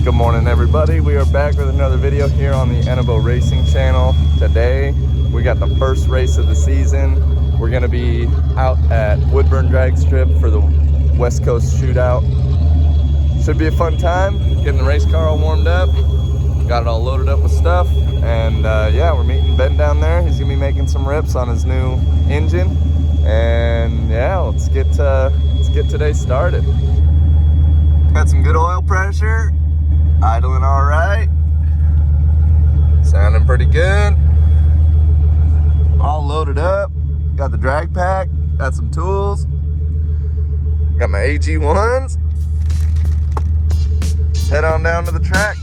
Good morning, everybody. We are back with another video here on the Enebo Racing channel. Today we got the first race of the season. We're going to be out at Woodburn Drag Strip for the West Coast Shootout. Should be a fun time. Getting the race car all warmed up. Got it all loaded up with stuff. And yeah, we're meeting Ben down there. He's going to be making some rips on his new engine. And yeah, let's get today started. Got some good oil pressure. Idling all right. Sounding pretty good. All loaded up. Got the drag pack. Got some tools. Got my AG1s. Let's head on down to the track.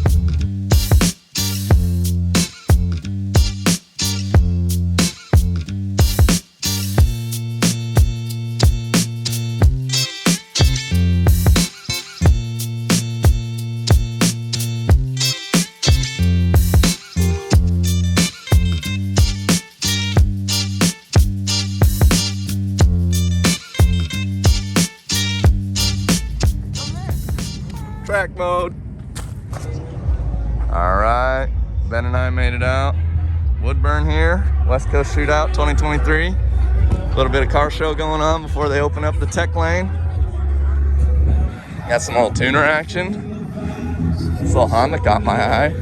Track mode. All right, Ben and I made it out. Woodburn here, West Coast Shootout 2023. A little bit of car show going on before they open up the tech lane. Got some old tuner action. This little Honda caught my eye.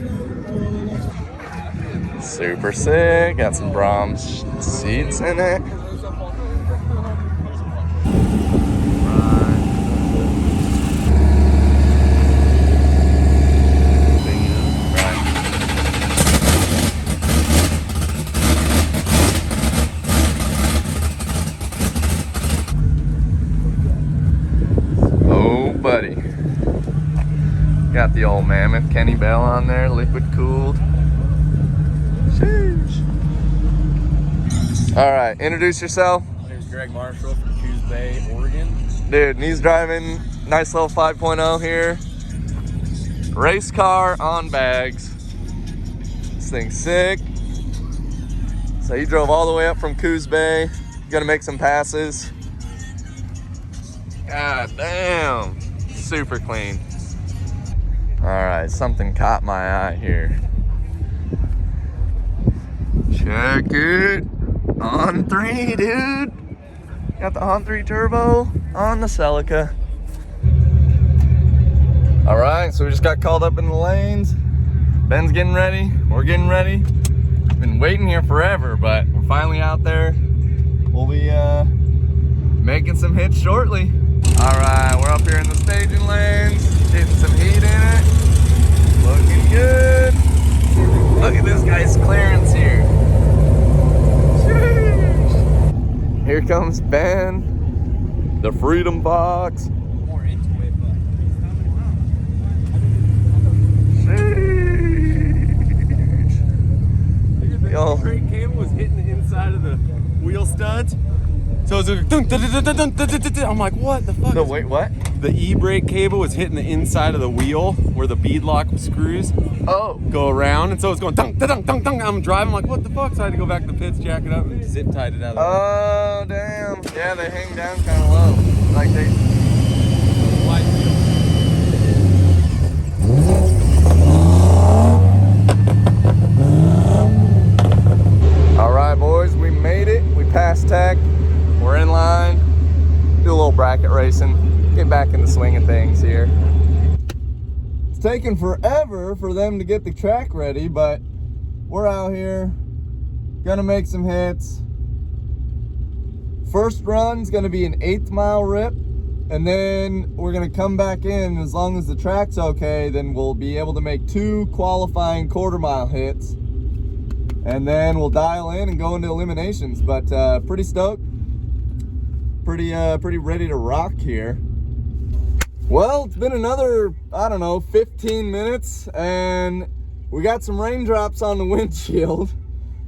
Super sick. Got some Brahms seats in it. Buddy. Got the old Mammoth Kenny Bell on there, liquid cooled. Sheesh. All right, introduce yourself. My name is Greg Marshall from Coos Bay, Oregon. Dude, and he's driving nice little 5.0 here. Race car on bags. This thing's sick. So he drove all the way up from Coos Bay. Gonna make some passes. God damn. Super clean. All right, something caught my eye here. Check it. On 3, dude. Got the on 3 turbo on the Celica. All right, so we just got called up in the lanes. Ben's getting ready. We're getting ready. Been waiting here forever, but we're finally out there. We'll be making some hits shortly. All right, we're up here in the staging lanes, getting some heat in it. Looking good. Look at this guy's clearance here. Sheesh. Here comes Ben, the Freedom Fox. More into it, but Sheesh. Yo. the brake cable was hitting the inside of the wheel studs. So it was like, dun, dun, dun, dun, dun, dun, dun, dun. I'm like, what the fuck? No, wait, what? The e-brake cable was hitting the inside of the wheel where the beadlock screws go around, and so it's going dunk, dunk, dunk, dunk. I'm driving, like, what the fuck? So I had to go back to the pits, jack it up, and zip tied it out of Oh, damn. Yeah, they hang down kind of low. Like they. All right, boys, we made it. We passed tech. We're in line. Do a little bracket racing. Get back in the swing of things here. It's taken forever for them to get the track ready, but we're out here. Gonna make some hits. First run's gonna be an 1/8 mile rip, and then we're gonna come back in. As long as the track's okay, then we'll be able to make 2 qualifying 1/4 mile hits. And then we'll dial in and go into eliminations. But pretty stoked. Pretty ready to rock here. Well, it's been another, I don't know, 15 minutes, and we got some raindrops on the windshield.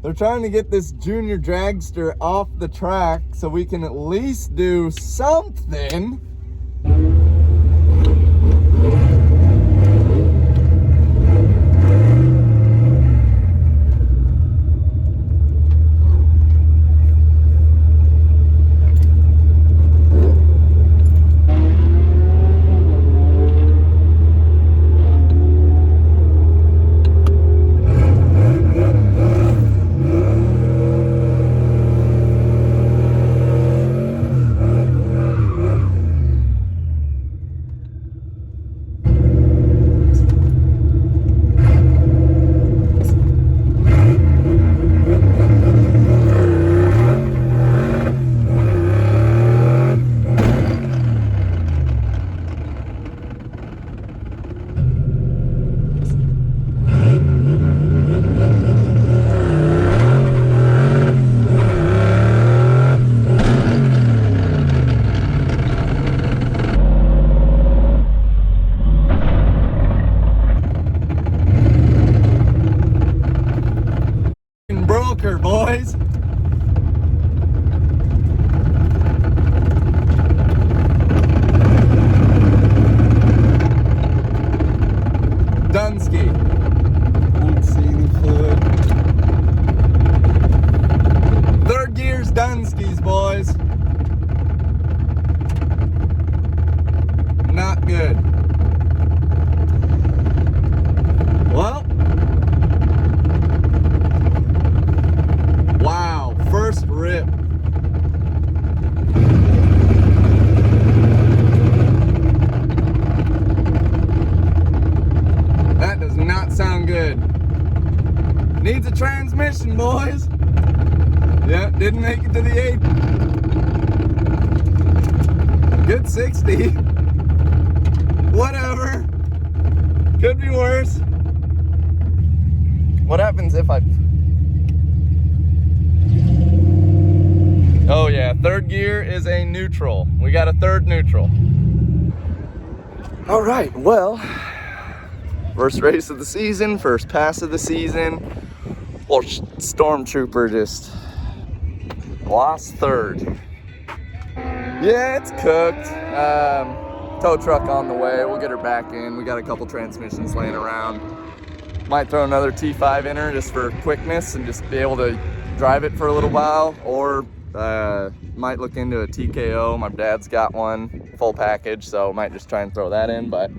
They're trying to get this junior dragster off the track so we can at least do something. Joker, boys. Dunsky. Won't see any fluid. Third gear's Dunskies, boys. Not good. Well, wow, first rip. That does not sound good. Needs a transmission, boys. Yep, didn't make it to the 8. Good 60. Whatever. Could be worse. What happens if I... Oh yeah, third gear is a neutral. We got a third neutral. All right, well, first race of the season, first pass of the season. Well, Stormtrooper just lost third. Yeah, it's cooked. Tow truck on the way. We'll get her back in. We got a couple transmissions laying around. Might throw another T5 in her just for quickness and just be able to drive it for a little while, or might look into a TKO. My dad's got one, full package, so might just try and throw that in, but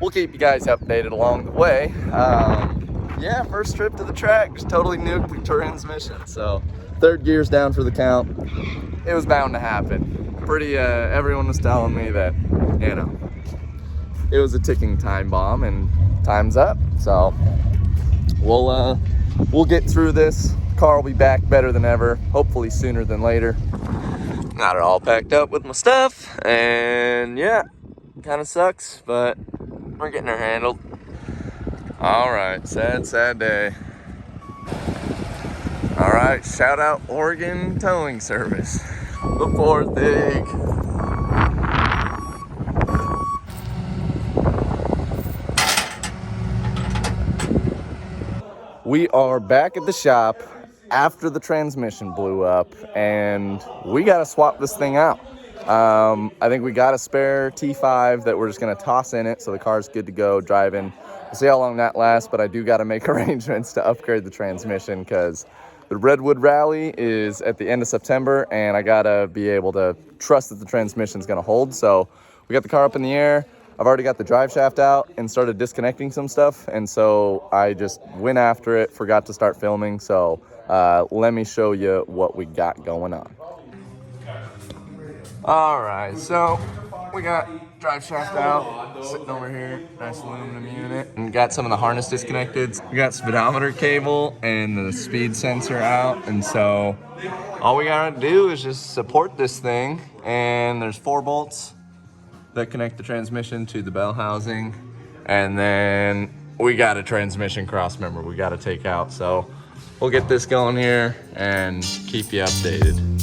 we'll keep you guys updated along the way. Yeah, first trip to the track, just totally nuked the transmission, so third gear's down for the count. It was bound to happen. Everyone was telling me that, you know, it was a ticking time bomb and time's up. So we'll get through this. Car will be back better than ever, hopefully sooner than later. Got it all packed up with my stuff, and yeah, kind of sucks, but we're getting her handled. All right, sad day. All right, shout out Oregon Towing Service. The poor thing. We are back at the shop after the transmission blew up, and we gotta swap this thing out. I think we got a spare T5 that we're just gonna toss in it so the car's good to go driving. We'll see how long that lasts, but I do gotta make arrangements to upgrade the transmission because the Redwood Rally is at the end of September, and I gotta be able to trust that the transmission's gonna hold. So we got the car up in the air. I've already got the drive shaft out and started disconnecting some stuff, and so I just went after it, forgot to start filming. So let me show you what we got going on. All right, so we got drive shaft out, sitting over here, nice aluminum unit, and got some of the harness disconnected. We got speedometer cable and the speed sensor out, and so all we gotta do is just support this thing, and there's 4 bolts that connect the transmission to the bell housing, and then we got a transmission cross member we gotta take out. So we'll get this going here and keep you updated.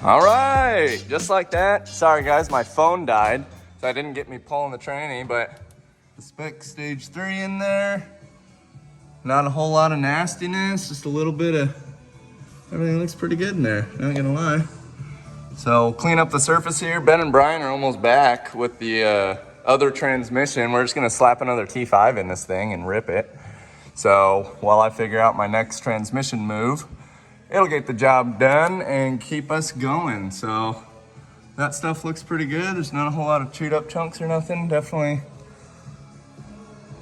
All right, just like that. Sorry guys, my phone died, so I didn't get me pulling the tranny, but the spec stage 3 in there. Not a whole lot of nastiness, just a little bit of, everything looks pretty good in there, not gonna lie. So clean up the surface here. Ben and Brian are almost back with the other transmission. We're just gonna slap another T5 in this thing and rip it. So while I figure out my next transmission move, it'll get the job done and keep us going. So that stuff looks pretty good. There's not a whole lot of chewed up chunks or nothing. Definitely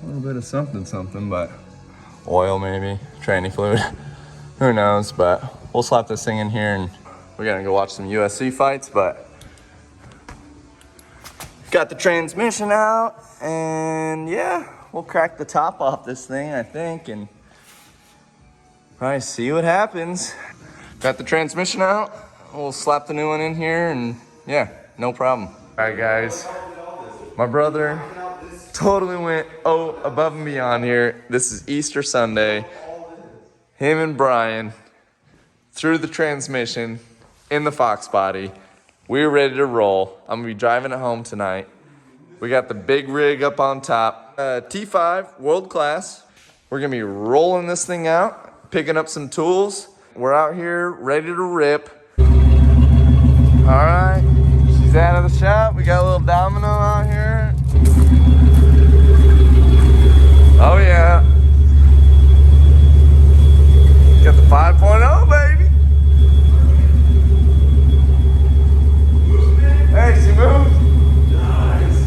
a little bit of something, but oil maybe, tranny fluid, who knows, but we'll slap this thing in here and we're gonna go watch some UFC fights, but got the transmission out and yeah, we'll crack the top off this thing, I think, and probably see what happens. Got the transmission out, we'll slap the new one in here and yeah, no problem. All right guys, my brother totally went above and beyond here. This is Easter Sunday. Him and Brian threw the transmission in the Foxbody. We're ready to roll. I'm gonna be driving it home tonight. We got the big rig up on top. T5, world class. We're gonna be rolling this thing out, picking up some tools. We're out here ready to rip. All right, she's out of the shop. We got a little Domino out here. Oh yeah. Got the 5.0, baby. Hey, she moved. Nice.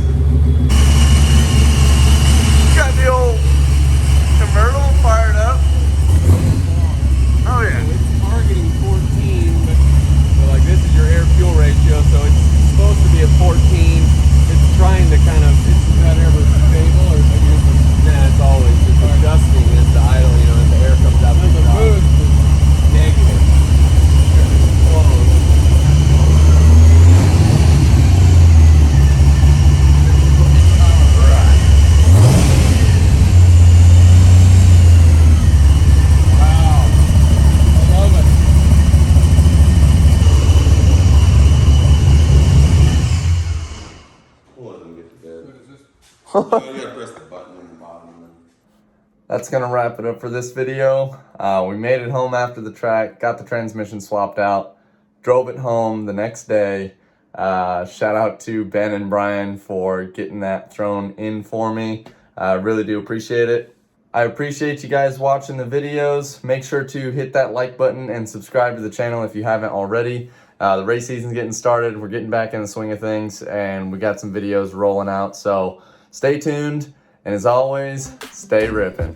Got the old convertible fired up. Oh yeah. It's targeting 14, but like this is your air fuel ratio, so it's supposed to be at 14. It's trying to kind of, it's not ever stable or it's always just adjusting as the idle, you know, as the air comes out. The boost is negative. That's gonna wrap it up for this video. We made it home after the track, got the transmission swapped out, drove it home the next day. Shout out to Ben and Brian for getting that thrown in for me. I really do appreciate it. I appreciate you guys watching the videos. Make sure to hit that like button and subscribe to the channel if you haven't already. The race season's getting started. We're getting back in the swing of things and we got some videos rolling out. So stay tuned. And as always, stay rippin'.